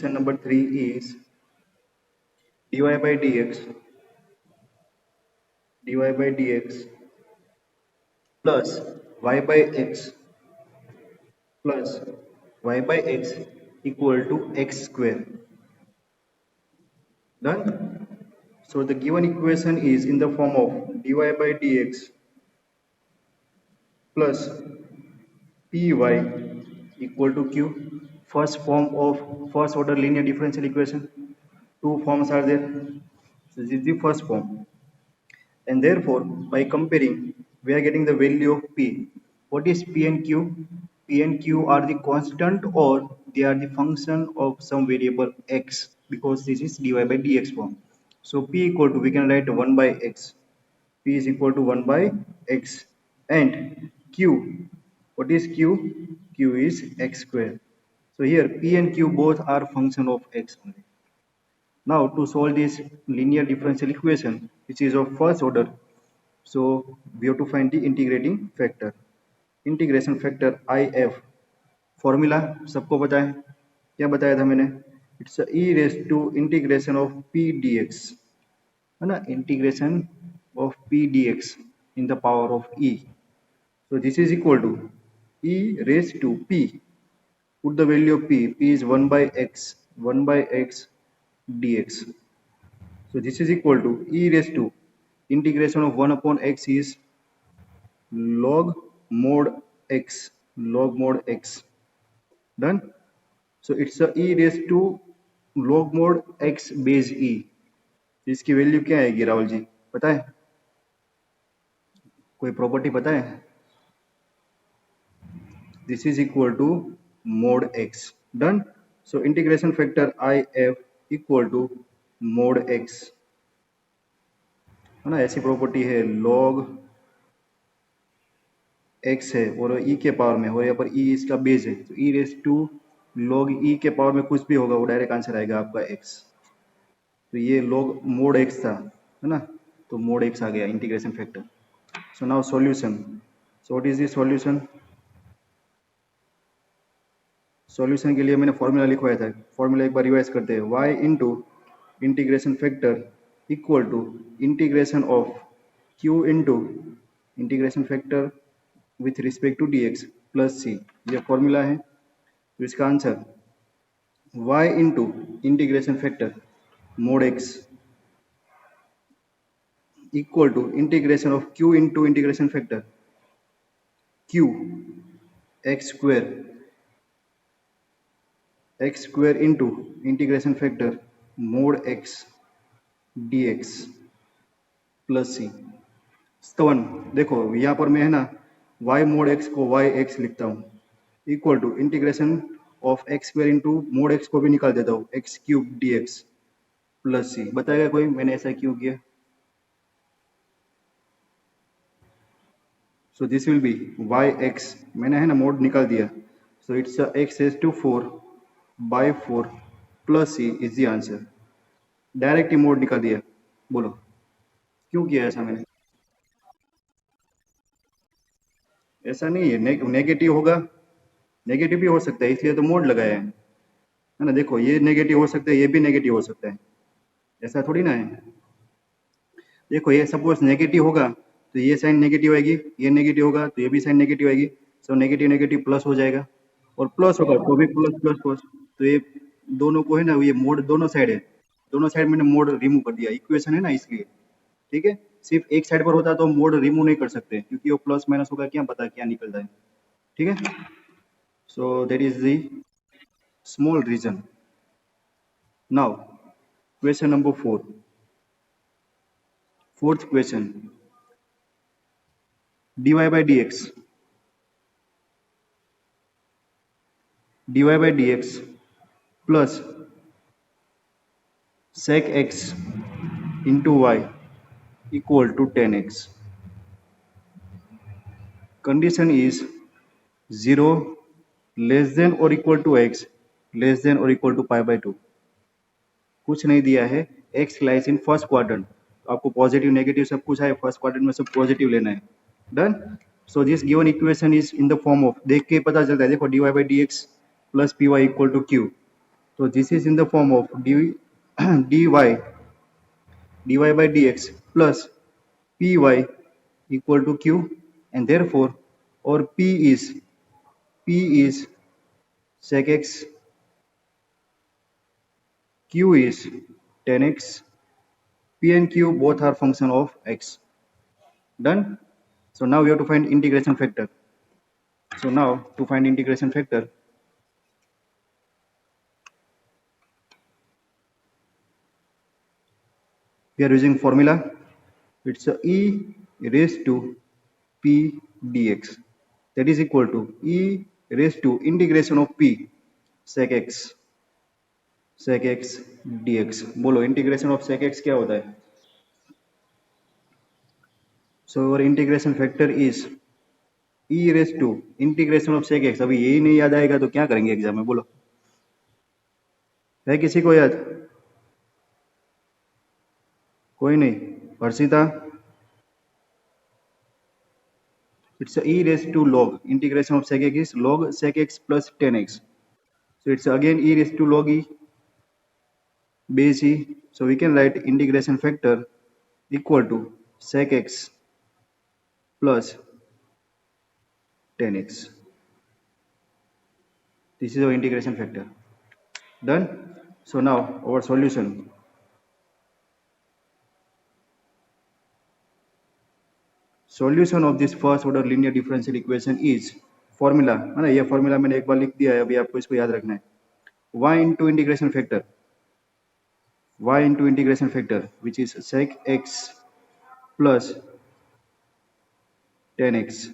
Equation number 3 is dy by dx plus y by x plus y by x equal to x square. Done? So the given equation is in the form of dy by dx plus py equal to q. First form of first order linear differential equation. Two forms are there. So this is the first form. And therefore, by comparing, we are getting the value of p. What is p and q? P and q are the constant or they are the function of some variable x, because this is dy by dx form. So p equal to, we can write 1 by x. P is equal to 1 by x. And q, what is q? Q is x square. So here p and q both are function of x only. Now to solve this linear differential equation, which is of first order, so we have to find the integrating factor. Integration factor I F, formula सबको पता है, क्या बताया था मैंने? It's e raise to integration of P D x, है ना, इंटीग्रेशन ऑफ पी डी एक्स in the power of e. So this is equal to e raised to p. Put the value of p. P is 1 by x dx. So this is equal to e raised to integration of 1 upon x is log mod x. Done. So it's a e raised to log mod x base e. इसकी value क्या आएगी राहुल जी, पता है? कोई property पता है? This is equal to mod x. Done. So integration factor if equal to mod x, है ना, ऐसी प्रॉपर्टी है, log x है और e के पावर में, और यहाँ पर e इसका बेस है, तो e raise to log e के पावर में कुछ भी होगा वो डायरेक्ट आंसर आएगा आपका x. तो ये log mod x था, है ना, तो mod x आ गया integration factor. So now solution. So what is the solution? Solution के लिए मैंने फॉर्मूला लिखवाया था, फॉर्मूला एक बार रिवाइज करते हैं. y into integration factor equal to integration of q into integration factor with respect to dx plus c. ये formula है. तो इसका answer y into integration factor mod x equal to integration of q into integration factor q x square into integration factor mod x dx plus c. स्तवन देखो यहाँ पर मैं, है ना, y मोड x को yx लिखता हूँ equal to integration of x square into mod x को भी निकाल देता हूँ x cube dx plus c. बताएगा कोई मैंने ऐसा क्यों किया? So this will be yx, मैंने, है ना, मोड निकाल दिया. So it's x raise to 4 by 4 plus c is the answer. Direct ही मोड निकाल दिया. बोलो क्यों किया ऐसा मैंने? ऐसा नहीं है, नेगेटिव होगा, नेगेटिव भी हो सकता है, इसलिए तो मोड लगाया है ना. देखो ये नेगेटिव हो सकता है, ये भी नेगेटिव हो सकता है, ऐसा थोड़ी ना है. देखो ये सपोज नेगेटिव होगा तो ये साइन नेगेटिव आएगी, ये नेगेटिव होगा तो ये भी साइन नेगेटिव आएगी. सो नेगेटिव नेगेटिव प्लस हो जाएगा, और प्लस होगा तो भी प्लस प्लस प्लस. तो ये दोनों को, है ना, ये मोड दोनों साइड है, दोनों साइड मैंने मोड रिमूव कर दिया, इक्वेशन है ना इसलिए. ठीक है, सिर्फ एक साइड पर होता तो मोड रिमूव नहीं कर सकते, क्योंकि वो प्लस माइनस होगा, क्या पता क्या निकलता है. ठीक है, so that is the small reason. Now question number 4, fourth question. dy by dx plus sec x into y equal to 10x. Condition is 0 less than or equal to x less than or equal to pi by 2. कुछ नहीं दिया है, x lies in first quadrant. आपको positive negative सब कुछ है, first quadrant में सब पॉजिटिव लेना है. Done. So this given equation is in the form of, देख के पता चलता है, देखो dy by dx plus py equal to q. So this is in the form of dy by dx plus py equal to q, and therefore our p is sec x, q is tan x. P and q both are function of x. Done. So now we have to find integration factor. So now to find integration factor, we are using formula. It's a e raised to p dx. That is equal to e raised to integration of p sec x dx. बोलो integration of sec x क्या होता है? So our integration factor is e raised to integration of sec x. अभी यही नहीं याद आएगा तो क्या करेंगे एग्जाम में, बोलो? है किसी को याद? कोई नहीं? Harshita? It's a e raised to log. Integration of sec x is log sec x plus tan x. So it's again e raised to log e base e. So we can write integration factor equal to sec x plus tan x. This is our integration factor. Done. So now our solution. Solution of this first order linear differential equation is formula, है ना? ये formula मैंने एक बार लिख दिया है, अभी आपको इसको याद रखना है. y into integration factor which is sec x plus tan x.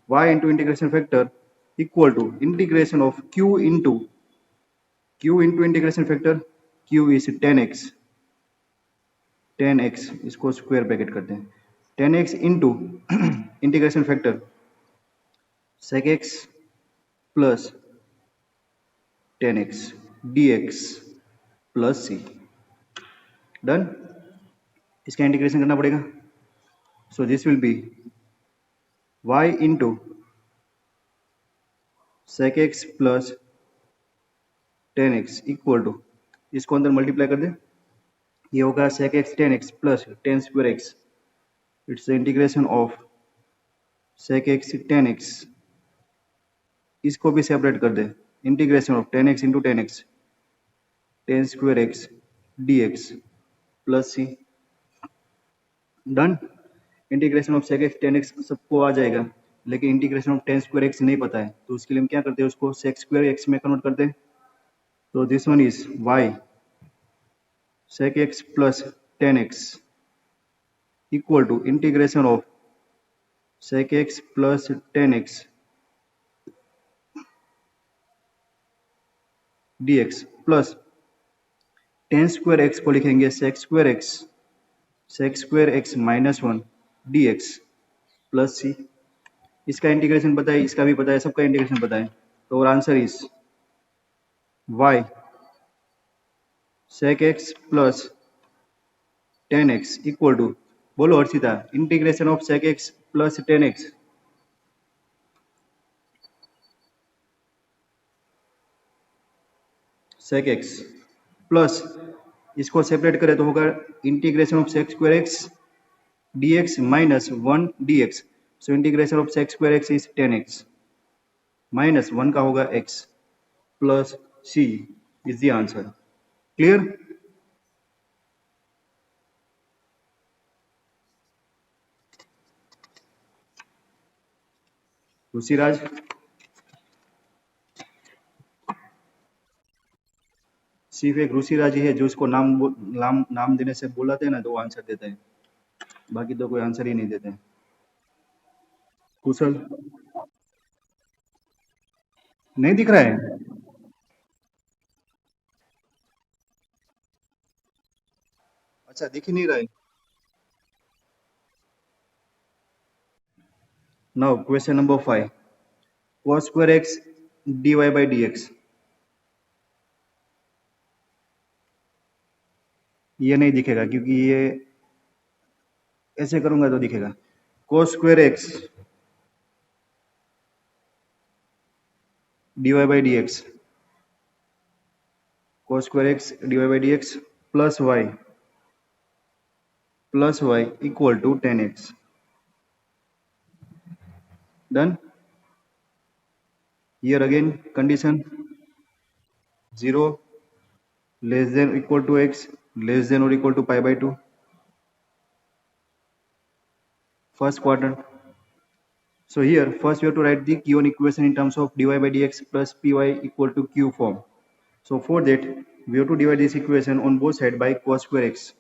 Y into integration factor equal to integration of q into integration factor. q is tan x. इसको स्क्वायर ब्रैकेट करते हैं. tan x into integration factor sec x plus tan x dx plus c. Done. इसका integration करना पड़ेगा. So this will be y into sec x plus tan x equal to, इसको अंदर multiply कर दे, ये होगा sec x tan x plus tan square x. It's the integration of sec x tan x. इसको भी separate कर दे, integration of tan x into tan x tan square x dx plus c. Done. Integration of sec x tan x सबको आ जाएगा, लेकिन integration of tan square x नहीं पता है, तो उसके लिए हम क्या करते हैं, उसको sec square x में कन्वर्ट करते हैं. तो this one is y sec x plus tan x equal to integration of sec x plus tan x dx plus tan square x को लिखेंगे sec square x minus 1 dx plus c. इसका integration पता है, इसका भी पता है, सबका इंटीग्रेशन पता है. तो और answer is y sec x plus tan x equal to, बोलो Harshita, integration of sec x plus tan x. sec x plus इसको सेपरेट करें तो होगा integration of sec square x dx minus 1 dx. So integration of sec square x is tan x minus 1 का होगा x plus c is the answer. Clear? Rishiraj? सिर्फ एक ऋषिराज ही है जो उसको नाम देने से बुलाते हैं ना, तो वो आंसर देता है, बाकी तो कोई आंसर ही नहीं देते हैं. कुशल? नहीं दिख रहा है? अच्छा, दिख ही नहीं रहा है. Now question number 5, cos square x dy by dx. ये नहीं दिखेगा क्योंकि ये ऐसे करूंगा तो दिखेगा. cos square x dy by dx. cos square x dy by dx plus y equal to 10x. Done. Here again condition 0 less than or equal to x less than or equal to pi by 2. First quadrant. So here first we have to write the Q1 equation in terms of dy by dx plus py equal to q form. So for that we have to divide this equation on both sides by cos square x.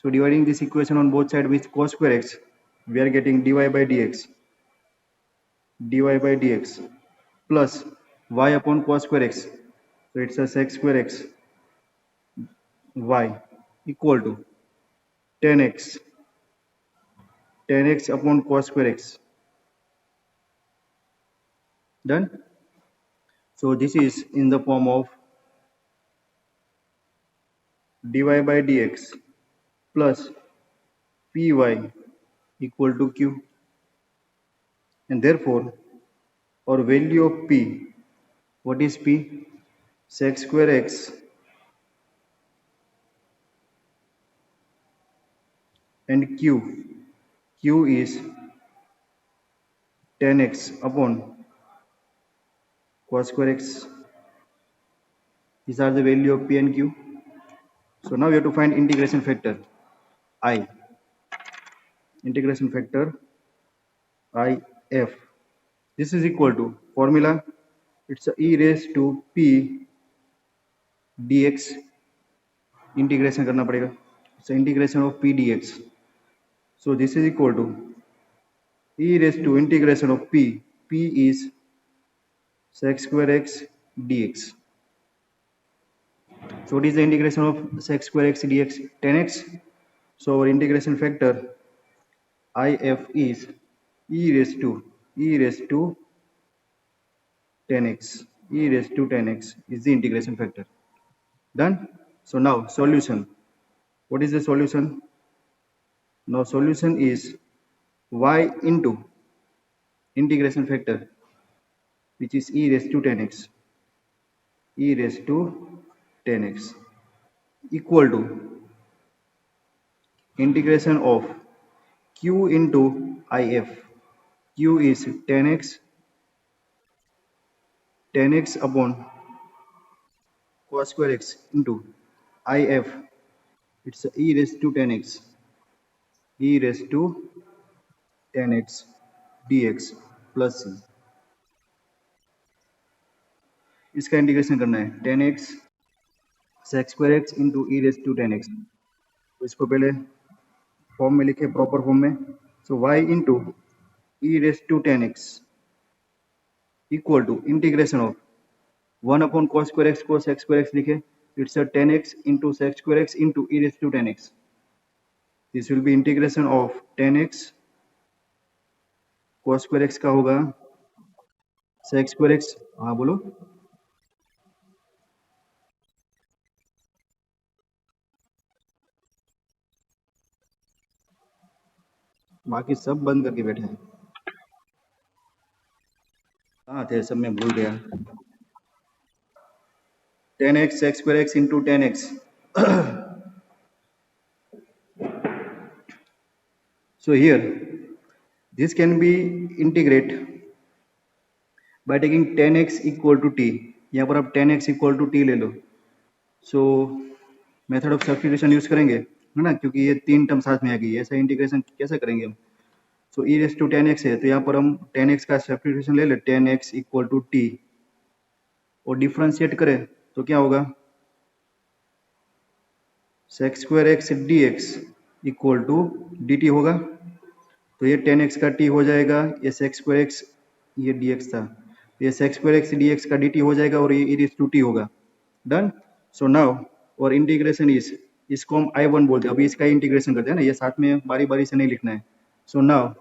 So dividing this equation on both sides with cos square x, we are getting dy by dx plus y upon cos square x. So it's a sec square x y equal to 10x upon cos square x. Done. So this is in the form of dy by dx plus py equal to q, and therefore our value of p, what is p? Sec square x and q is 10x upon cos square x. These are the value of p and q. So now we have to find integration factor I. Integration factor IF. This is equal to formula. It's a e raised to p dx. Integration करना पड़ेगा. It's integration of p dx. So this is equal to e raised to integration of p. P is sec square x dx. So what is the integration of sec square x dx? 10x. So our integration factor IF is e raised to 10x. E raised to 10x is the integration factor. Done. So now solution. What is the solution? Now solution is y into integration factor, which is e raised to 10x. E raised to 10x equal to integration of q into if. Q is 10x upon cos square x into if. It's e raised to 10x. E raised to 10x dx plus c. इसका integration करना है 10x sec square x into e raised to 10x. तो इसको पहले form में लिखे, proper form में. सो y into e raised to 10x equal to integration of 1 upon cos square x को sec square x लिखे. It's a 10x into sec square x into e raised to 10x. This will be integration of 10x cos square x का होगा sec square x. हाँ बोलो. बाकी सब बंद करके बैठे हैं. हाँ थे सब, मैं भूल गया. 10x sec square x into 10x. So here this can be integrate by taking 10x equal to t. यहाँ पर आप 10x equal to t ले लो. So method of substitution use करेंगे, है ना, क्योंकि ये तीन टर्म साथ में आ गई. ऐसा इंटीग्रेशन कैसे करेंगे हम? सो e रेस टू 10x है, तो यहाँ पर हम 10x का सब्स्टिट्यूशन ले ले, 10x इक्वल टू t, और डिफरेंशिएट करें तो क्या होगा? sec square x dx equal to dt होगा. तो ये 10x का t हो जाएगा, ये sec स्क्वायर एक्स, ये dx था, ये sec स्क्वायर एक्स dx का dt हो जाएगा, और ये e रेस टू t होगा. डन. सो नाउ और इंटीग्रेशन इज, इसको हम I1 बोलते हैं. अभी इसका इंटीग्रेशन करते हैं ना, ये साथ में बारी बारी से नहीं लिखना है. So now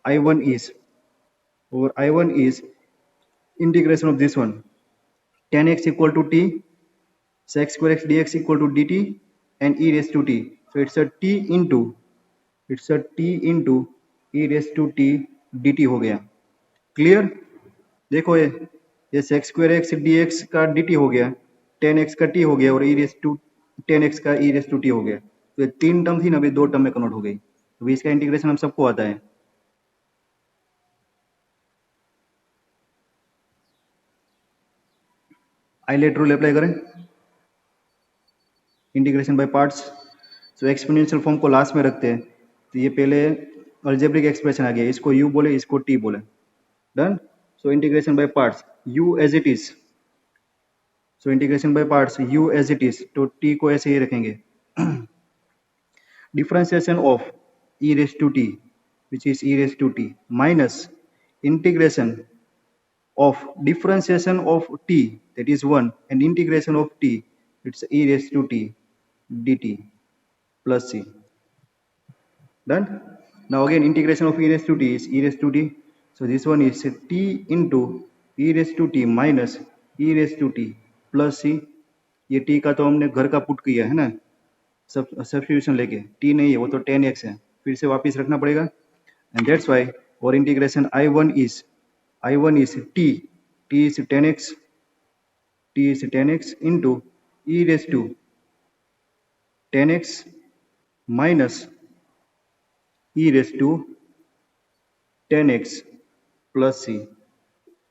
I1 is integration of this one, 10x equal to t, sec square x dx equal to dt and e raised to t. So it's a t into e raised to t dt हो गया. Clear? देखो ये sec square x dx का dt हो गया, 10x का t हो गया और e रेस टू 10x का e रेस टू t हो गया। तो ये 3 टर्म थी ना, अभी 2 टर्म में कन्वर्ट हो गई। तो इसका इंटीग्रेशन हम सबको आता है। आइलेट रूल अप्लाई करें, integration by parts. So exponential form को लास्ट में रखते हैं। तो ये पहले अल्जेब्रिक एक्सप्रेशन आ गया, इसको u बोले, इसको t बोले। Done. So integration by parts, u as it is. So integration by parts u as it is, तो t को ऐसे ही रखेंगे। differentiation of e raised to t, which is e raised to t, minus integration of differentiation of t, that is 1, and integration of t, it's e raised to t dt plus c. Done. Now again integration of e raised to t is e raised to t. So this one is t into e raised to t minus e raised to t plus c. ये t का तो हमने घर का put किया है ना, substitution लेके। t नहीं है, वो तो 10x है, फिर से वापस रखना पड़ेगा। एंड दैट्स वाई और integration I1 is t is 10x into e raised to 10x minus e raised to 10x plus c।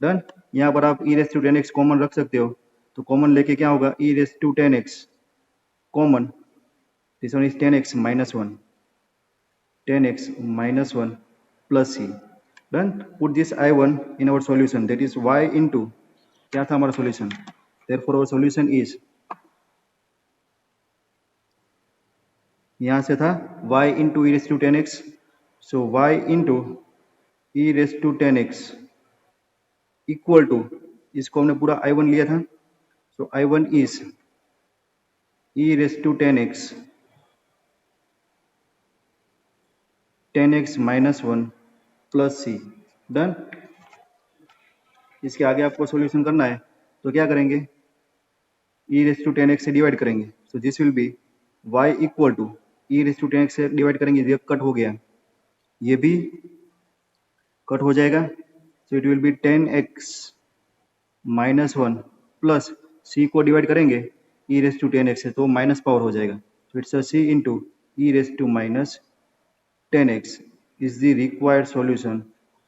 Done. यहाँ पर आप e raised to 10x common रख सकते हो, तो कॉमन लेके क्या होगा, e raised to 10x common, this one is 10x minus 1, 10x minus 1 plus c। Done. Put this I1 in our solution, that is y into, क्या था हमारा solution, therefore our solution is, यहाँ से था y into e raised to 10x, so y into e raised to 10x equal to, इसको हमने पूरा I1 लिया था, so I1 is e raised to 10x 10x minus 1 plus c। Done. इसके आगे आपको सॉल्यूशन करना है, तो क्या करेंगे, e raised to 10x से डिवाइड करेंगे। So this will be y equal to e raised to 10x से डिवाइड करेंगे, ये कट हो गया, ये भी कट हो जाएगा। So it will B 10x minus 1 plus c को डिवाइड करेंगे e raised to 10x से, तो माइनस पावर हो जाएगा। So it's c into e raised to minus 10x is the required solution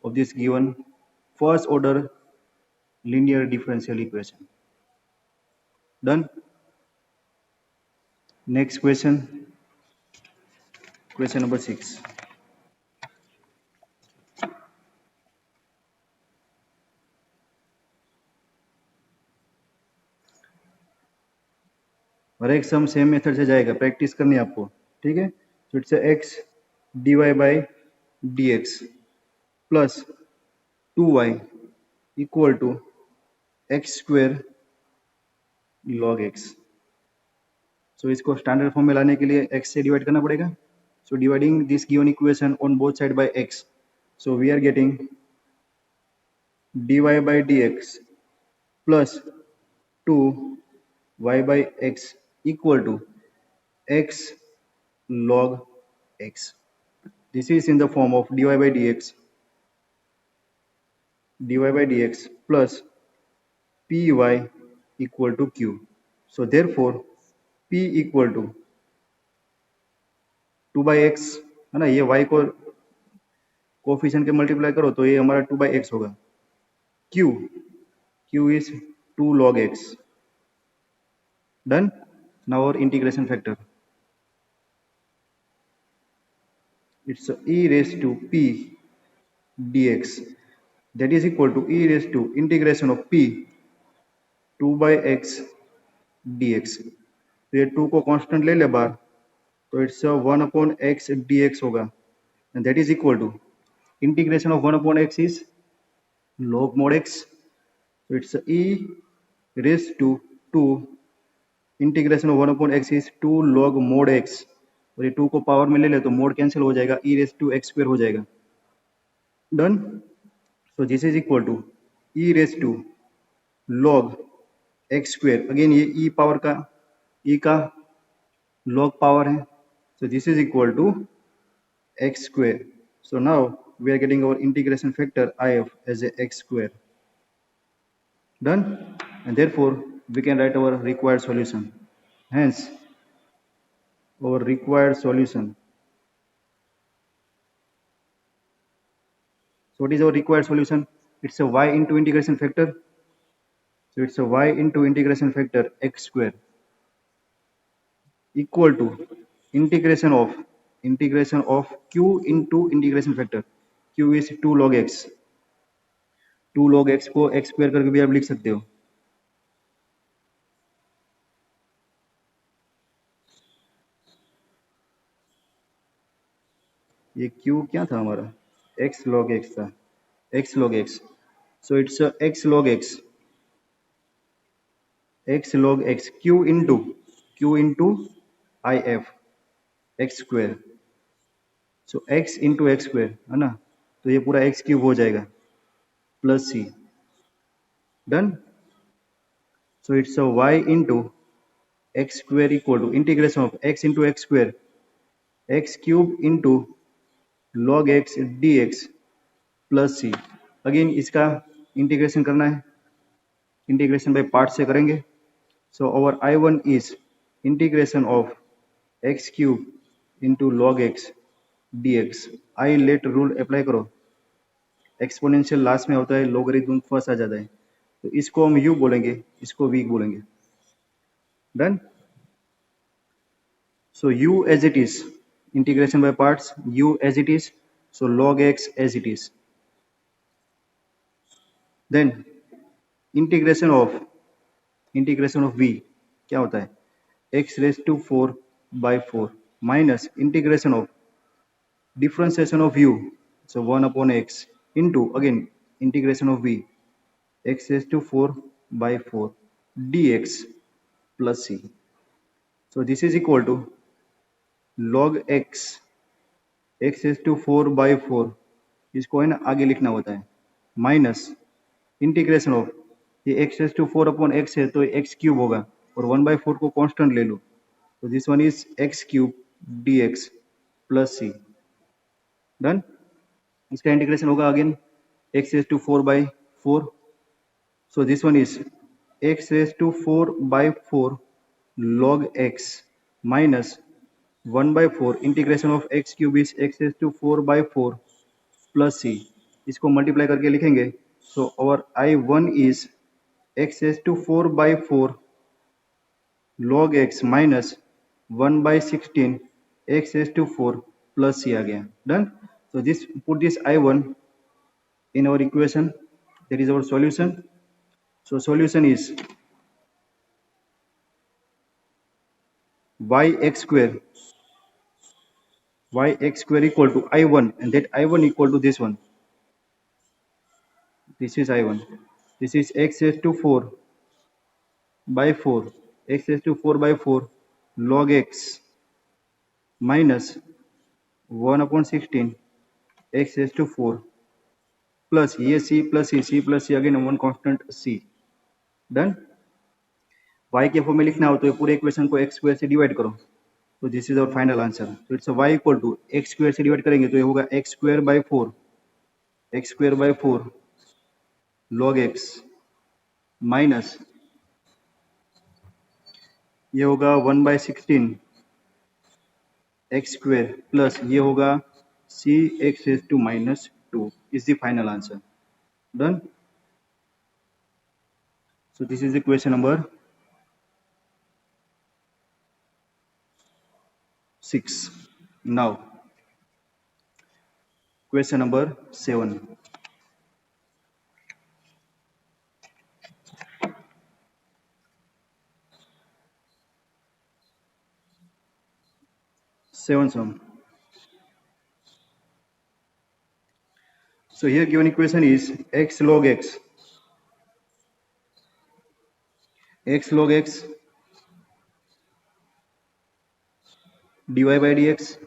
of this given first order linear differential equation. Done. Next question, question number 6. हर एक सम same method से जाएगा, practice करनी है आपको, ठीक है। So it's x dy by dx plus 2y equal to x square log x। So इसको standard form में लाने के लिए x से डिवाइड करना पड़ेगा। So dividing this given equation on both side by x, so we are getting dy by dx plus 2y by x equal to x log x. This is in the form of dy by dx plus py equal to q. So therefore p equal to 2 by x है ना, ये y को coefficient के multiply करो तो ये हमारा 2 by x होगा। q is 2 log x। Done. Now our integration factor, it's e raised to p dx, that is equal to e raised to integration of p 2 by x dx। तो ये 2 को constant ले ले बाहर, तो it's 1 upon x dx होगा, and that is equal to integration of 1 upon x is log mod x, so it's e raised to 2 integration of 1 upon x is 2 log mod x, और ये 2 को power में ले ले तो mode cancel हो जाएगा, e raised to x square हो जाएगा। Done. So this is equal to e raised to log x square, again ये e पावर का e का log पावर है, so this is equal to x square। So now we are getting our integration factor if as a x square। Done. And therefore we can write our required solution. Hence our required solution. So what is our required solution? It's a y into integration factor. So it's a y into integration factor x square equal to integration of q into integration factor. q is 2 log x. 2 log x को x square करके भी आप लिख सकते हो. ये q क्या था हमारा? x log x था. x log x. So it's a x log x q into if x square. So x into x square है ना, तो ये पूरा x क्यूब हो जाएगा plus c. Done. So it's a y into x square equal to integration of x into x square x cube into log x dx plus c. Again इसका integration करना है, इंटीग्रेशन बाय पार्ट से करेंगे. सो अवर I1 is integration of x cube into log x dx. I let rule apply करो. Exponential last में होता है, logarithm first आ जाता है, तो इसको हम u बोलेंगे, इसको v बोलेंगे. Done. So u as it is, integration by parts, u as it is, so log x as it is. Then integration of v क्या होता है? x raised to 4 by 4 minus integration of differentiation of u, so 1 upon x into again integration of v x raised to 4 by 4 dx plus c. So this is equal to log x raised to 4 by 4, इसको है ना आगे लिखना होता है, minus integration of ये x raise to 4 upon x है तो x क्यूब होगा और 1 by 4 को कांस्टेंट ले लो, तो this one is x cube dx plus c. Done. इसका इंटीग्रेशन होगा again x raise to 4 by 4, so this one is x raised to 4 by 4 log x minus 1 by 4 integration of x cube is x raised to 4 by 4 plus c. इसको multiply करके लिखेंगे. So our I1 is x raised to 4 by 4 log x minus 1 by 16 x raised to 4 plus c आ गया. Done. So this put this I1 in our equation. That is our solution. So solution is yx square equal to I1, and that I1 equal to this one. This is I1. This is x raised to 4 by 4 x raised to 4 by 4 log x minus 1 upon 16 x raised to 4 plus ये c plus c again one constant c. Done. y के form में लिखना हो तो ये पूरे equation को x square से डिवाइड करो, तो this is our final answer. तो it's y equal to x square से डिवाइड करेंगे तो ये होगा x square by 4 log x minus ये होगा 1 by 16 x स्क्वायर प्लस ये होगा c x raised to minus 2 is the final answer. Done. So this is the question number 6. Now question number 7. Seven sum. So here given equation is x log x dy by dx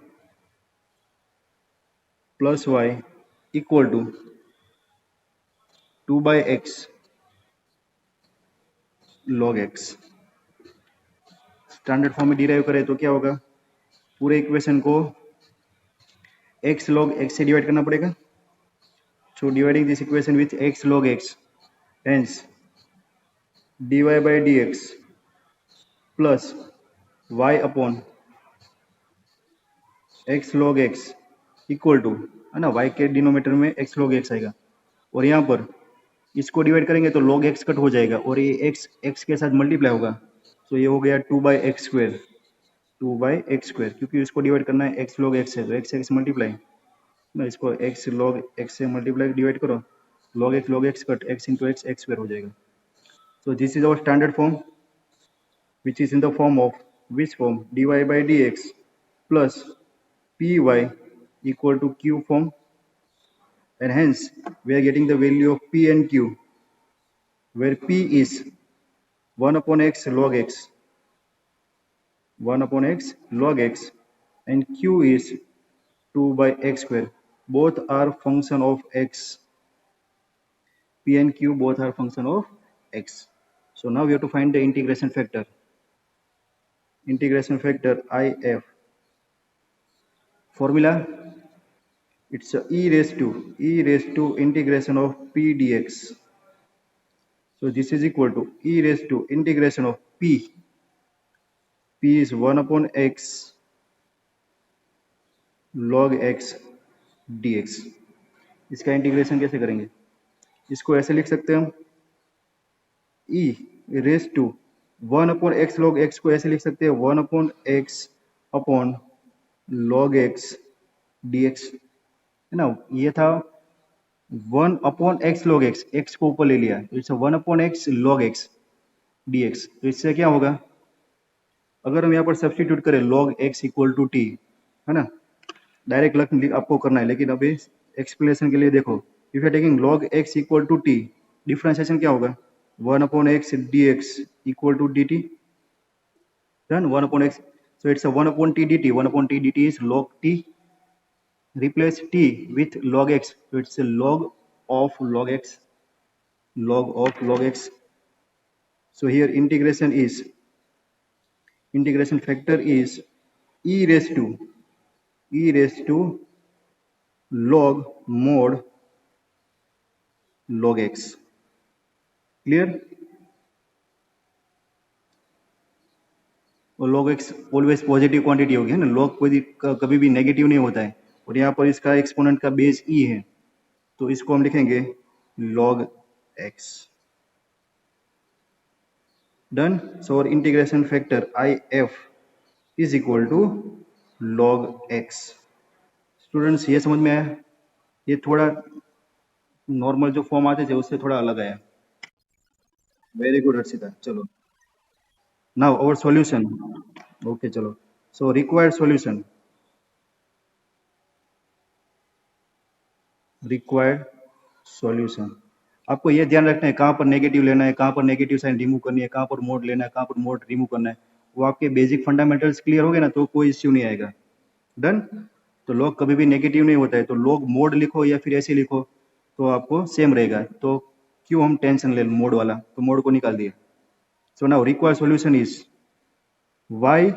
plus y equal to 2 by x log x. Standard form में derive करें तो क्या होगा? पूरे equation को x log x से divide करना पड़ेगा. So dividing this equation with x log x, hence dy by dx plus y upon x log x equal to, है ना, y के डिनोमीटर में x log x आएगा, और यहाँ पर इसको डिवाइड करेंगे तो log x कट हो जाएगा और ये x के साथ मल्टीप्लाई होगा, तो ये हो गया 2/x², 2/x², क्योंकि इसको डिवाइड करना है x log x है तो x मल्टीप्लाई ना, इसको x log x से मल्टीप्लाई डिवाइड करो, log x cut x into x square हो जाएगा. So this is our standard form, which is in the form of which form, dy by dx plus py equal to q form, and hence we are getting the value of p and q, where p is 1 upon x log x, 1 upon x log x, and q is 2/x square. Both are function of x. P and Q both are function of x. So now we have to find the integration factor. Integration factor IF. Formula, it's e raised to integration of p dx. So this is equal to e raised to integration of p. P is 1 upon x log x dx. इसका integration कैसे करेंगे? इसको ऐसे लिख सकते हैं हम, e raise to 1 upon x log x को ऐसे लिख सकते हैं 1 upon x upon log x dx, है ना. ये था 1 upon x log x, x को ऊपर ले लिया तो it's 1 upon x log x dx. तो इससे क्या होगा, अगर हम यहाँ पर सब्स्टिट्यूट करें log x equal to t, है ना, डायरेक्ट आपको करना है, लेकिन अभी एक्सप्लेनेशन के लिए देखो, if you are taking log x equal to t, differentiation क्या होगा, 1 upon x dx equal to dt. Done. 1 upon x. So it's a 1 upon t dt. 1 upon t dt is log t. Replace t with log x. So it's a log of log x. Log of log x. So here integration factor is e raised to log mod log x. Clear? और log x always positive quantity होगी, है ना, log कभी भी negative नहीं होता है, और यहाँ पर इसका एक्सपोनेंट का बेस e है, तो इसको हम लिखेंगे log x. डन. सो और integration factor IF is equal to log x. Students ये समझ में आया? ये थोड़ा नॉर्मल जो फॉर्म आते थे उससे थोड़ा अलग आया. Very good Harshita. चलो, नाउ आवर सॉल्यूशन. ओके चलो, सो रिक्वायर्ड सॉल्यूशन. आपको ये ध्यान रखना है कहाँ पर नेगेटिव लेना है, कहाँ पर नेगेटिव साइन रिमूव करनी है, कहाँ पर मोड लेना है, कहाँ पर मोड रिमूव करना है. वो आपके बेसिक फंडामेंटल्स क्लियर हो गए ना, तो कोई इश्यू नहीं आएगा. डन. तो लॉग कभी भी नेगेटिव नहीं होता है, तो लॉग मोड लिखो या फिर ऐसे लिखो तो आपको सेम रहेगा. तो क्यों हम टेंशन ले मोड वाला, तो मोड को निकाल दिया. So now required solution is y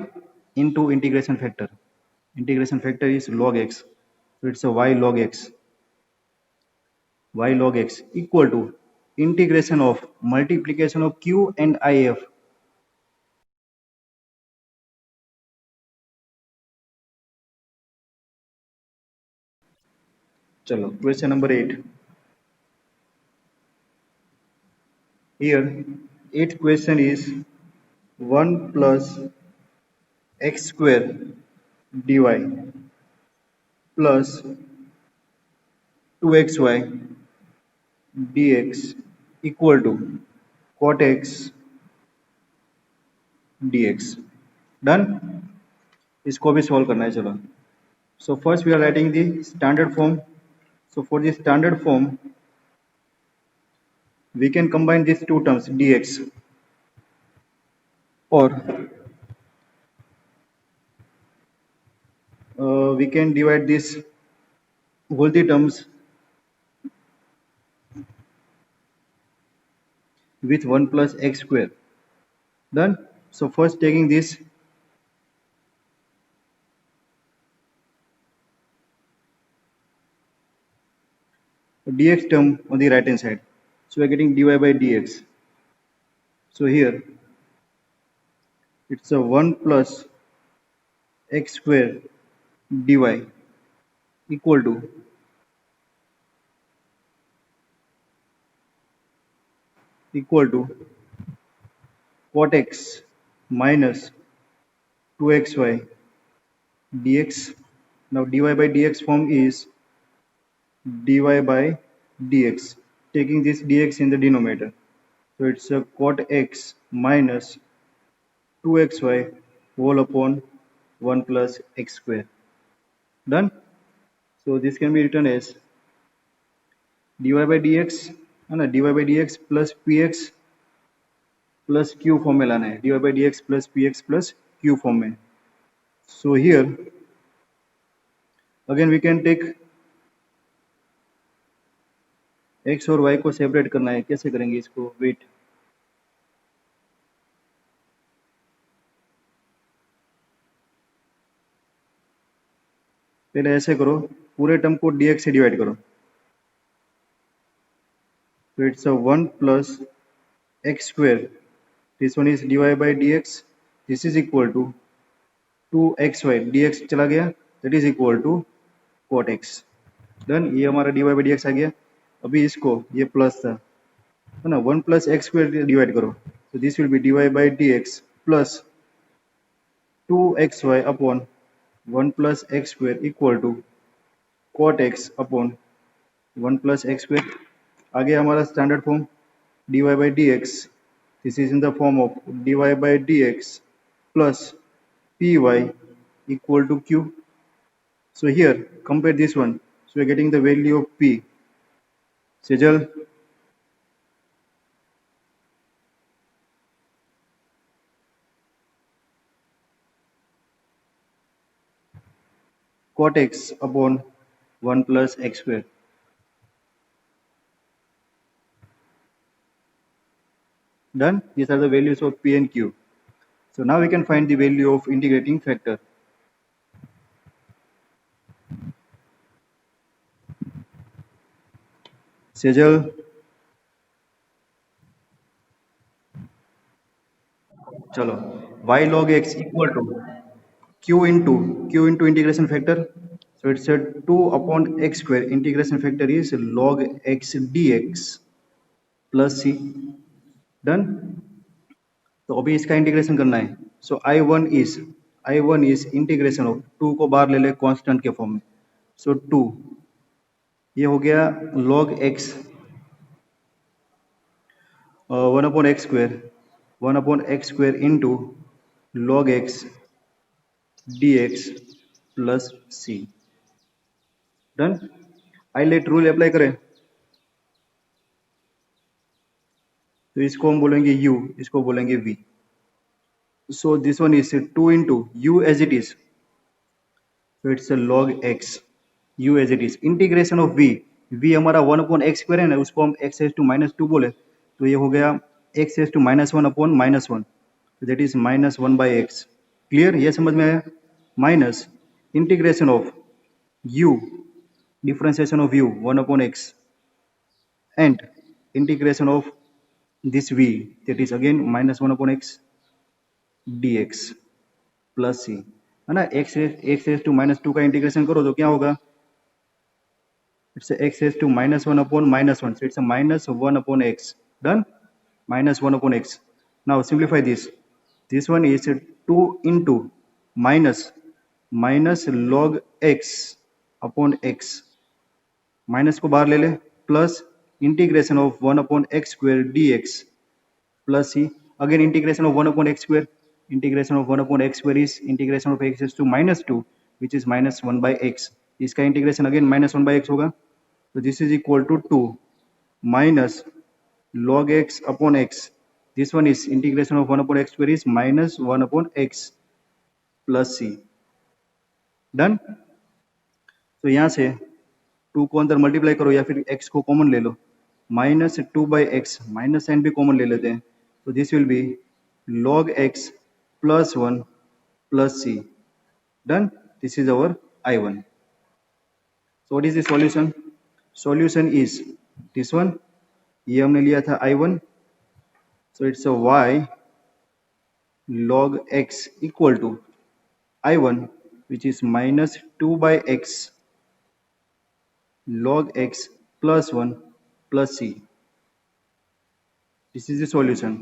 into integration factor. Integration factor is log x. So it's a y log x equal to integration of multiplication of q and if. चलो, question number 8. Here 8th question is 1 plus x square dy plus 2xy dx equal to cot x dx. Done. इसको भी solve करना है. चलो, so first we are writing the standard form. So for the standard form we can combine these two terms dx, or we can divide this whole the terms with 1 plus x square. Done. So first taking this dx term on the right hand side, so we are getting dy by dx. So here it's a 1 plus x square dy equal to cot x minus 2xy dx. Now dy by dx form is dy by dx, taking this dx in the denominator. So it's a cot x minus 2xy whole upon 1 plus x square. Done? So this can be written as dy by dx and dy by dx plus px plus q form में लाना है, dy by dx plus px plus q form में. So here again we can take x और y को separate करना है. कैसे करेंगे इसको? वेट, पहले ऐसे करो, पूरे टर्म को dx से डिवाइड करो. So it's a 1 plus x square. This one is dy by dx. This is equal to 2xy. dx चला गया, that is equal to cot x. Done. ये हमारा dy by dx आ गया. अभी इसको, ये प्लस था, है ना, 1 plus x square डिवाइड करो. So this will be dy by dx plus 2xy upon 1 plus x square equal to cot x upon 1 plus x square. आगे हमारा standard form dy by dx. This is in the form of dy by dx plus py equal to q. So here compare this one. So we are getting the value of p. Sejal, cot x upon 1 plus x square. Done. These are the values of p and q. So now we can find the value of integrating factor. Sejal, चलो, y log x equal to q into integration factor. So it's a 2 upon x square. Integration factor is log x dx plus c. Done. तो अभी इसका integration करना है. सो I1 is integration of 2 को बाहर ले ले कांस्टेंट के फॉर्म में. सो 2 ये हो गया log x 1 upon x square into log x dx plus c. Done. ILATE rule apply करें तो इसको हम बोलेंगे u, इसको बोलेंगे v. So this one is 2 into u as it is. So it's a log x u as it is. Integration of v हमारा 1 upon x square है ना, उसको हम x raise to minus two बोले तो ये हो गया x raise to minus one upon minus one, that is minus one by x. Clear? ये समझ में आया? Minus integration of u, differentiation of u 1 upon x and integration of this v, that is again minus 1 upon x dx plus c, है ना. x raise to minus two का integration करो तो क्या होगा? It's x raise to minus one upon minus one, so it's a minus 1 upon x. Done. Minus 1 upon x. Now simplify this. This one is 2 into minus log x upon x. Minus को बाहर ले ले plus integration of 1 upon x square dx plus c. Again integration of 1 upon x square. Integration of 1 upon x square is integration of x is to minus 2, which is minus 1 by x. इसका integration again minus 1 by x होगा. So this is equal to 2 minus log x upon x. This one is integration of 1 upon x square is minus 1 upon x plus c. Done. तो यहाँ से 2 को अंदर multiply करो या फिर x को कॉमन ले लो. Minus 2 by x, minus sign भी कॉमन ले लेते हैं. तो this will be log x plus 1 plus c. Done. This is our I1. So what is the solution? Solution is this one. ये हमने लिया था I1. So it's a y log x equal to I1, which is minus 2 by x log x plus 1 plus c. This is the solution.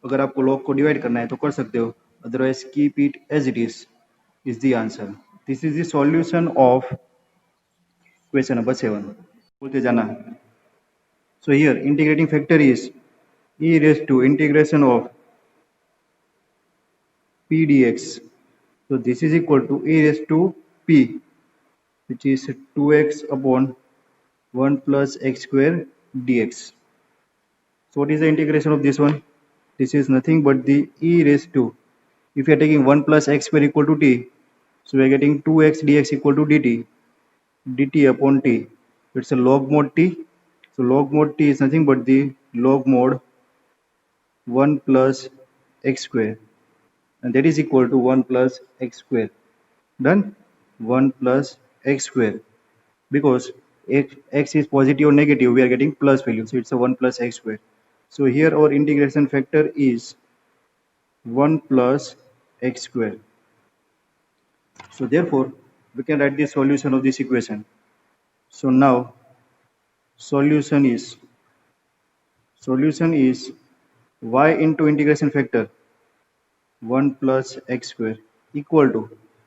अगर आपको log को divide करना है तो कर सकते हो, otherwise keep it as it is the answer. This is the solution of question number 7. बोलते जाना. So here integrating factor is e raised to integration of p dx. So this is equal to e raised to p, which is 2x upon 1 plus x square dx. So what is the integration of this one? This is nothing but the e raised to, if you are taking 1 plus x square equal to t, so we are getting 2x dx equal to dt upon t. It's a log mod t. So log mod t is nothing but the log mod 1 plus x square, and that is equal to 1 plus x square. Done. 1 plus x square, because x is positive or negative, we are getting plus value, so it's a 1 plus x square. So here our integration factor is 1 plus x square. So therefore we can write the solution of this equation. So now solution is y into integration factor 1 plus x square equal to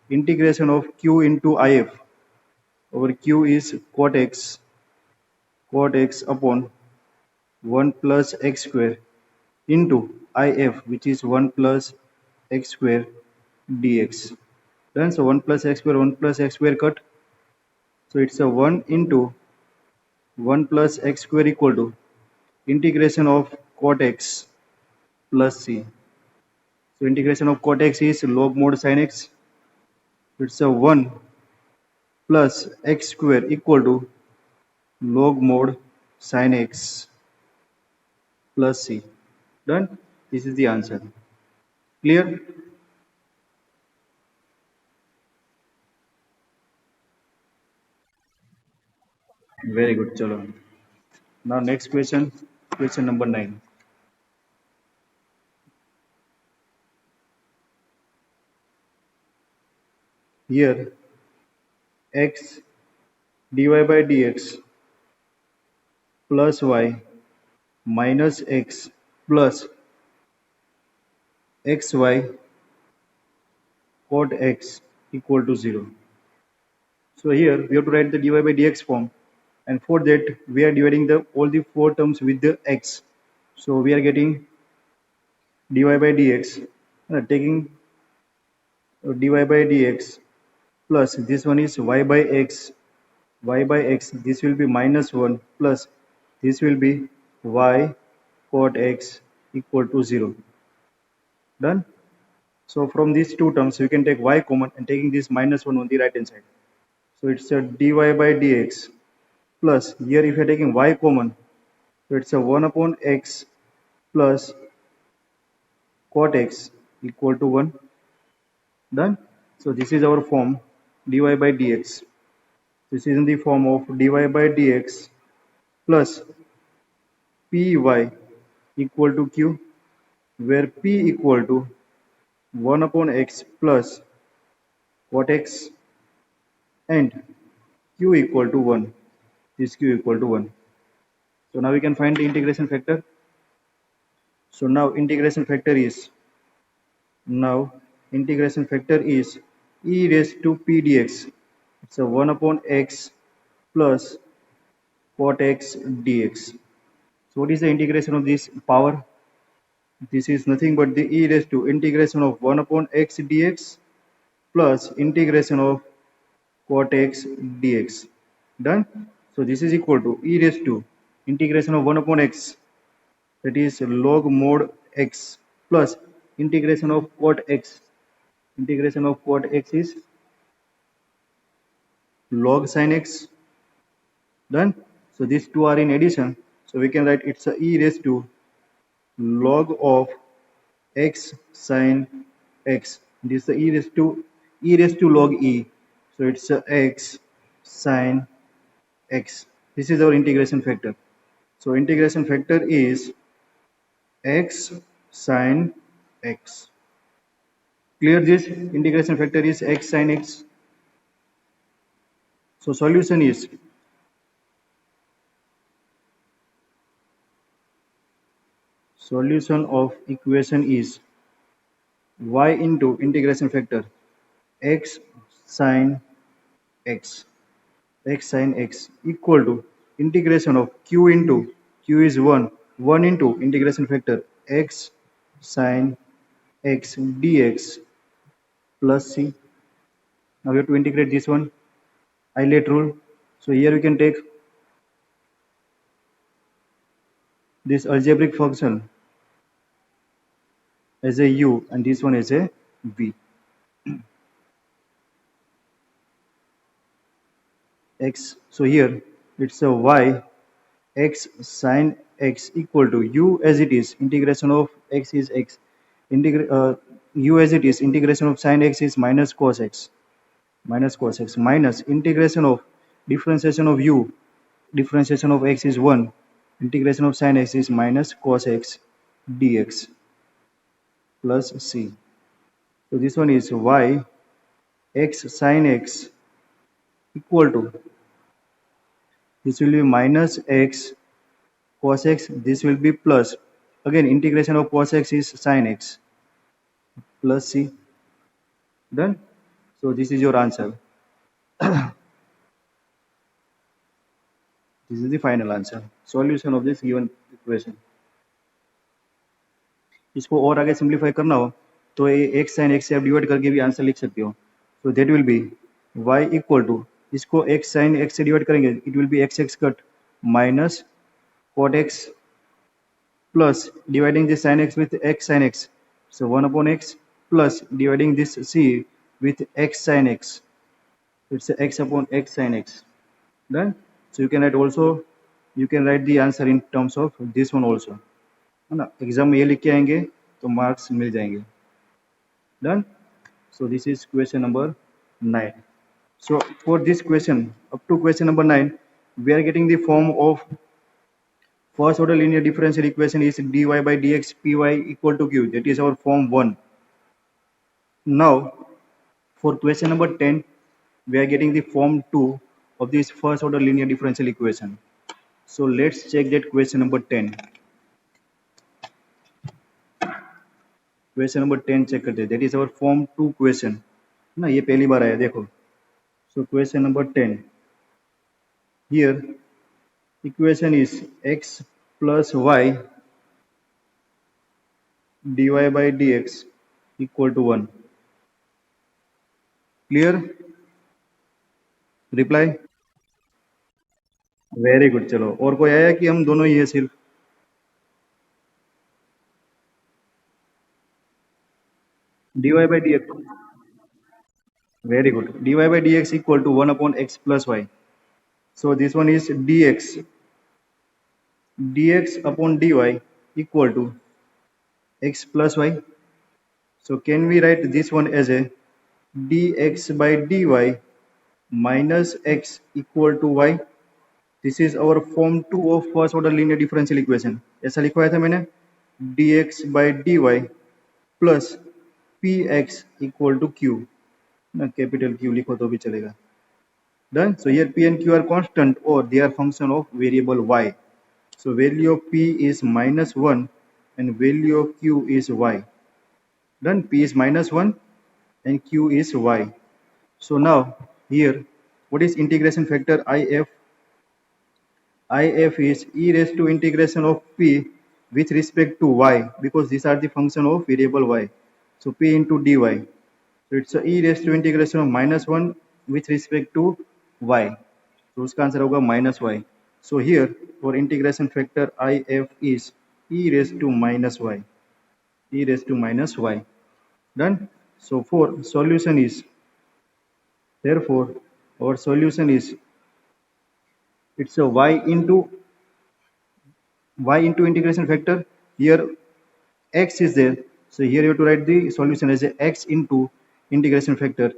integration of q into if. Our q is cot x upon 1 plus x square into if, which is 1 plus x square dx. Done. So 1 plus x square cut. So it's a 1 into 1 plus x square equal to integration of cot x plus c. So integration of cot x is log mod sin x. It's a 1 plus x square equal to log mod sin x plus c. Done. This is the answer. Clear? Very good. Chalo. Now next question number 9. Here x dy by dx plus y minus x plus xy cot x equal to 0. So here we have to write the dy by dx form, and for that we are dividing all the 4 terms with the x. So we are getting dy by dx, taking dy by dx plus this one is y by x, this will be minus 1 plus this will be y cot x equal to 0. Done. So from these two terms we can take y common and taking this minus 1 on the right hand side. So it's a dy by dx plus, here if you are taking y common, so it's a 1 upon x plus cot x equal to 1. Done. So this is our form dy by dx. This is in the form of dy by dx plus py equal to q, where p equal to 1 upon x plus cot x and q equal to 1. This q equal to 1. So now we can find the integration factor. So now integration factor is e raised to p dx. It's a 1 upon x plus cot x dx. So what is the integration of this power? This is nothing but the e raised to integration of 1 upon x dx plus integration of cot x dx. Done. So this is equal to e raised to integration of 1 upon x, that is log mod x, plus integration of cot x. Integration of cot x is log sin x. Done. So these two are in addition, so we can write it's a e raised to log of x sin x. This is the e raised to log e, so it's a x sin x. This is our integration factor. So integration factor is x sin x. Clear? This integration factor is x sin x. So solution of equation is y into integration factor x sin x, x sin x equal to integration of q into q is 1 into integration factor x sin x dx plus c. Now we have to integrate this one, Eilert rule. So here we can take this algebraic function as a u and this one as a v. X, so here it's a y x sin x equal to u as it is, integration of x is x, u as it is, integration of sin x is minus cos x, minus integration of differentiation of u, differentiation of x is 1, integration of sin x is minus cos x dx plus c. So this one is y x sin x equal to, this will be minus x cos x, this will be plus, again integration of cos x is sin x plus c. Done. So this is your answer. This is the final answer, solution of this given equation. इसको और आगे simplify करना हो तो ये x sin x से आप divide करके भी आंसर लिख सकते हो. So that will be y equal to, इसको x sin x से डिवाइड करेंगे it will be x cut minus cot x plus dividing this sin x with x sin x, so 1 upon x plus dividing this c with x sin x, it's x upon x sin x. Done. So you can write also, you can write the answer in terms of this one also, है ना. Exam में ये लिख के आएंगे तो marks मिल जाएंगे. Done. So this is question number 9. So for this question up to question number 9 we are getting the form of first order linear differential equation is dy by dx py equal to q, that is our form 1. Now for question number 10 we are getting the form 2 of this first order linear differential equation. So let's check that question number 10. Question number 10 check करते हैं, that is our form 2 question ना, ये पहली बार आया देखो. So question number 10 here equation is x plus y dy by dx equal to 1. Clear? Reply? Very good. चलो और कोई आया कि हम दोनों ही है सिर्फ? dy by dx, very good. dy by dx equal to 1 upon x plus y. So this one is dx upon dy equal to x plus y. So can we write this one as a dx by dy minus x equal to y? This is our form 2 of first order linear differential equation. ऐसा लिखवाया था मैंने, dx by dy plus px equal to q, ना capital q लिखो तो भी चलेगा. Done. So here p and q are constant or they are function of variable y. So value of p is minus 1 and value of q is y. Done. P is minus 1 and q is y. So now here what is integration factor if? If is e raised to integration of p with respect to y, because these are the function of variable y. So p into dy. So it's e raised to integration of minus 1 with respect to y. So उसका answer होगा minus y. So here for integration factor if is e raised to minus y. E raised to minus y. Done. So for solution is, therefore our solution is, it's a y into integration factor. Here x is there, so here you have to write the solution as a x into integration factor,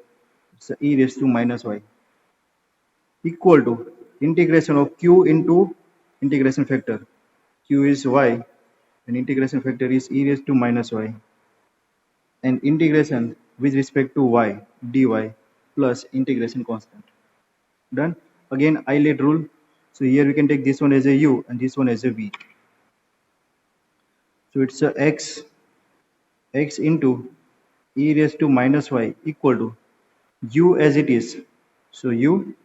it's a e raised to minus y equal to integration of q into integration factor, q is y and integration factor is e raised to minus y, and integration with respect to y dy plus integration constant. Done. Again Euler rule. So here we can take this one as a u and this one as a v. So it's a x into e raised to minus y equal to u as it is. So u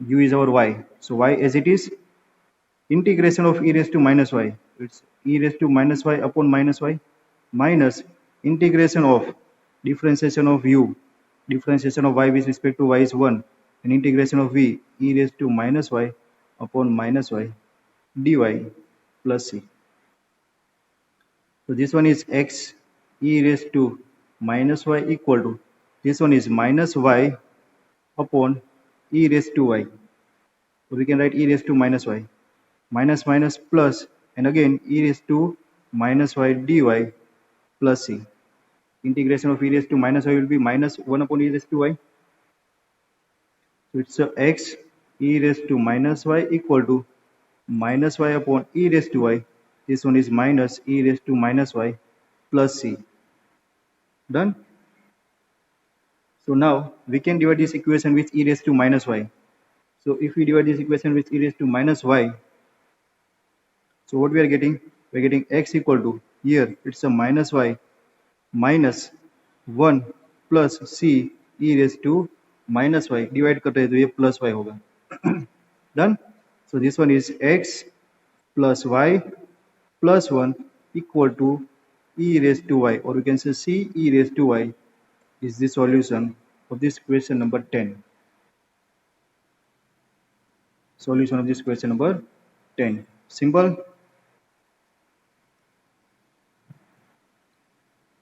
is our y. So y as it is, integration of e raised to minus y. It's e raised to minus y upon minus y minus integration of differentiation of u. Differentiation of y with respect to y is 1, and integration of v e raised to minus y upon minus y dy plus c. So this one is x e raised to minus y equal to, this one is minus y upon e raised to y. So we can write e raised to minus y, minus minus plus, and again e raised to minus y dy plus c. Integration of e raised to minus y will be minus 1 upon e raised to y. So it's a x e raised to minus y equal to minus y upon e raised to y. This one is minus e raised to minus y plus c. Done. So now we can divide this equation with e raised to minus y. So if we divide this equation with e raised to minus y, so what we are getting? We are getting x equal to, here it's a minus y minus 1 plus c e raised to minus y, divide करते हैं तो ये plus y होगा. Done. So this one is x plus y plus 1 equal to e raised to y, or we can say c e raised to y is the solution of this question number 10. Solution of this question number 10. Simple.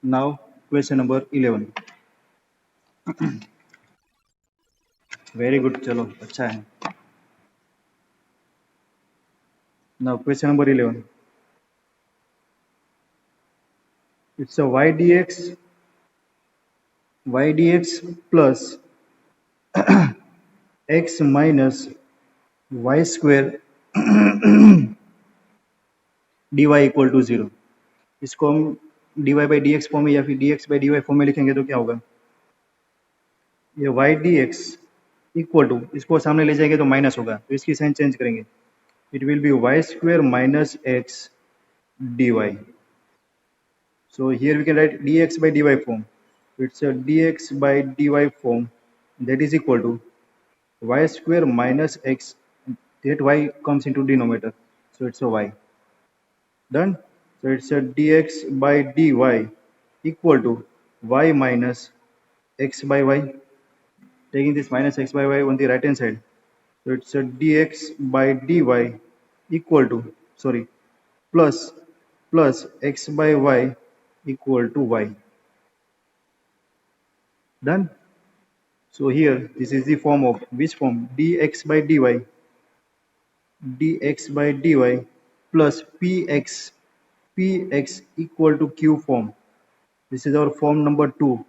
Now question number 11. Very good. चलो अच्छा है. Now question number 11. It's a y dx plus x minus y square dy equal to 0. इसको हम dy by dx form में या फिर dx by dy form में लिखेंगे तो क्या होगा? ये y dx इक्वल टू, इसको सामने ले जाएंगे तो माइनस होगा, तो इसकी साइन चेंज करेंगे. It will be y square minus x dy. So here we can write dx by dy form. It's a dx by dy form, that is equal to y square minus x, that y comes into denominator, so it's a y. Done. So it's a dx by dy equal to y minus x by y. Taking this minus x by y on the right hand side, so it's a dx by dy equal to, sorry, plus x by y equal to y. Done. So here this is the form of, which form? Dx by dy plus px equal to q form. This is our form number 2.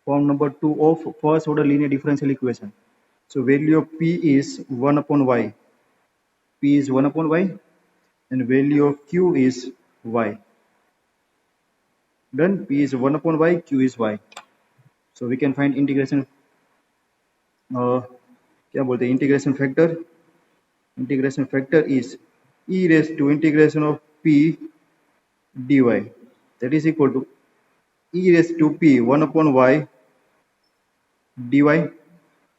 Form number 2 of first order linear differential equation. So value of p is 1 upon y. P is 1 upon y, and value of q is y. Done. P is 1 upon y, q is y. So we can find integration, क्या बोलते हैं, integration factor. Integration factor is e raised to integration of p dy, that is equal to e raised to p 1 upon y dy.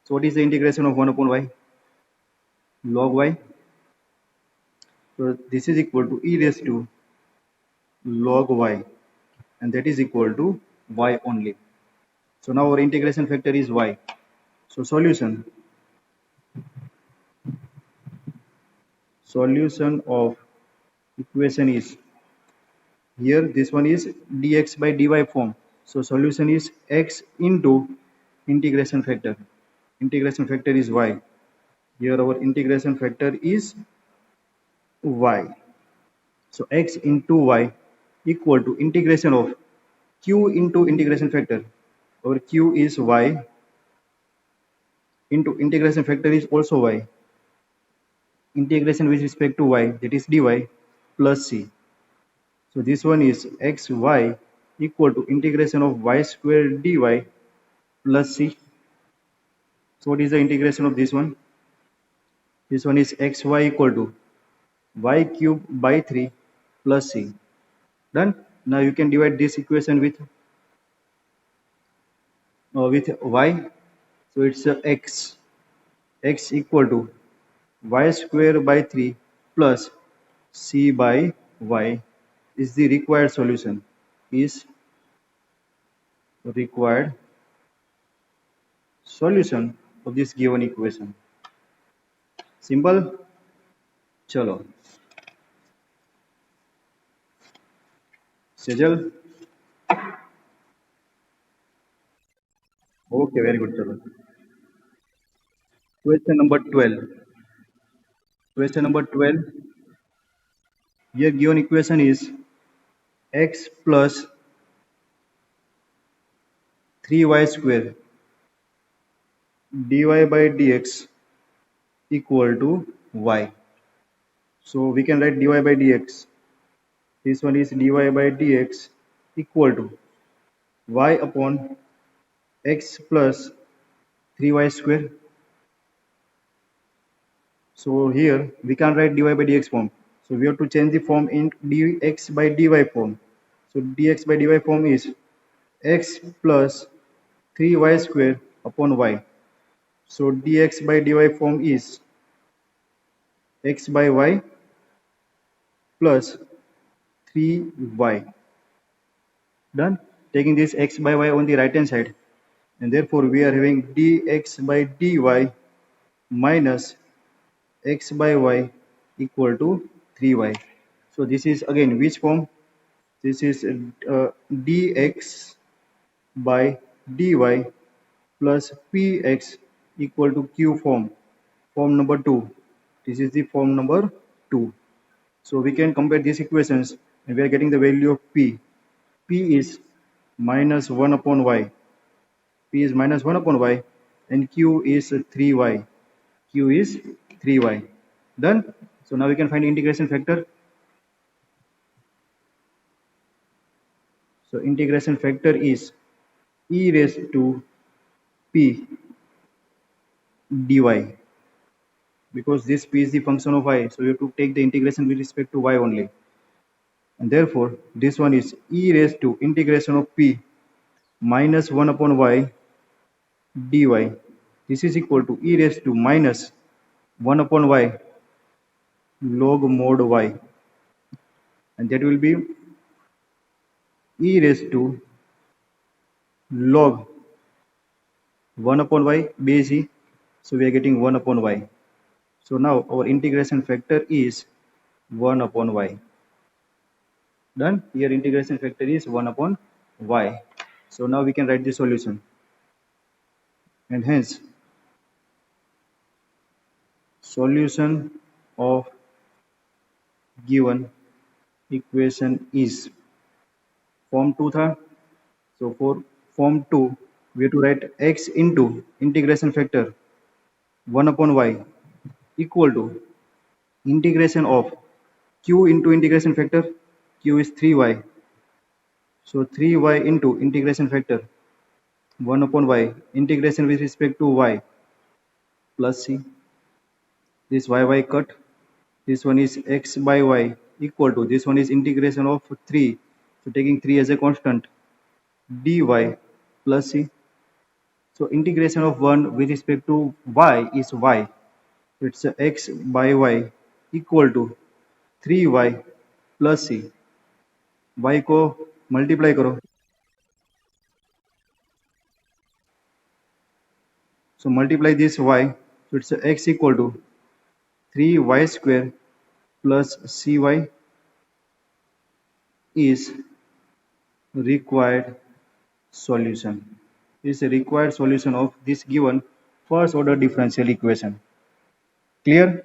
So what is the integration of 1 upon y? Log y. So this is equal to e raised to log y, and that is equal to y only. So now our integration factor is y. So solution of equation is, here this one is dx by dy form. So solution is x into integration factor. Integration factor is y. Here our integration factor is y. So x into y equal to integration of q into integration factor. Our q is y into integration factor is also y. Integration with respect to y, that is dy plus c. So this one is xy equal to integration of y square dy plus c. So what is the integration of this one? This one is xy equal to y cube by 3 plus c. Done. Now you can divide this equation with y. So it's x equal to y square by 3 plus c by y is the required solution. Is required solution of this given equation. Simple. Chalo. Sejal. Okay, very good. Chalo. Question number 12. Question number 12. Here given equation is x plus 3y square dy by dx equal to y. So we can write dy by dx. This one is dy by dx equal to y upon x plus 3y square. So here we can write dy by dx form. So we have to change the form in dx by dy form. So dx by dy form is x plus 3y square upon y. So dx by dy form is x by y plus 3y. Done. Taking this x by y on the right hand side, and therefore we are having dx by dy minus x by y equal to 3y. So this is again which form? This is dx by dy plus px equal to q form. Form number 2. This is the form number 2. So we can compare these equations and we are getting the value of p. P is minus 1 upon y. P is minus 1 upon y and q is 3y. Q is 3y. Done. So now we can find integration factor. So integration factor is e raised to p dy, because this p is the function of y, so you have to take the integration with respect to y only, and therefore this one is e raised to integration of p minus 1 upon y dy. This is equal to e raised to minus 1 upon y log mod y, and that will be e raised to log 1 upon y base e, so we are getting 1 upon y. So now our integration factor is 1 upon y. Done. Here integration factor is 1 upon y. So now we can write the solution, and hence solution of given equation is form 2 tha. So for form 2 we have to write x into integration factor 1 upon y equal to integration of q into integration factor. Q is 3y, so 3y into integration factor 1 upon y integration with respect to y plus c. This y cut. This one is x by y equal to, this one is integration of 3, so taking 3 as a constant, dy plus c. So integration of 1 with respect to y is y, it's x by y equal to 3y plus c. y को multiply करो, so multiply this y, so it's x equal to 3y square plus cy is required solution. Is a required solution of this given first order differential equation. Clear?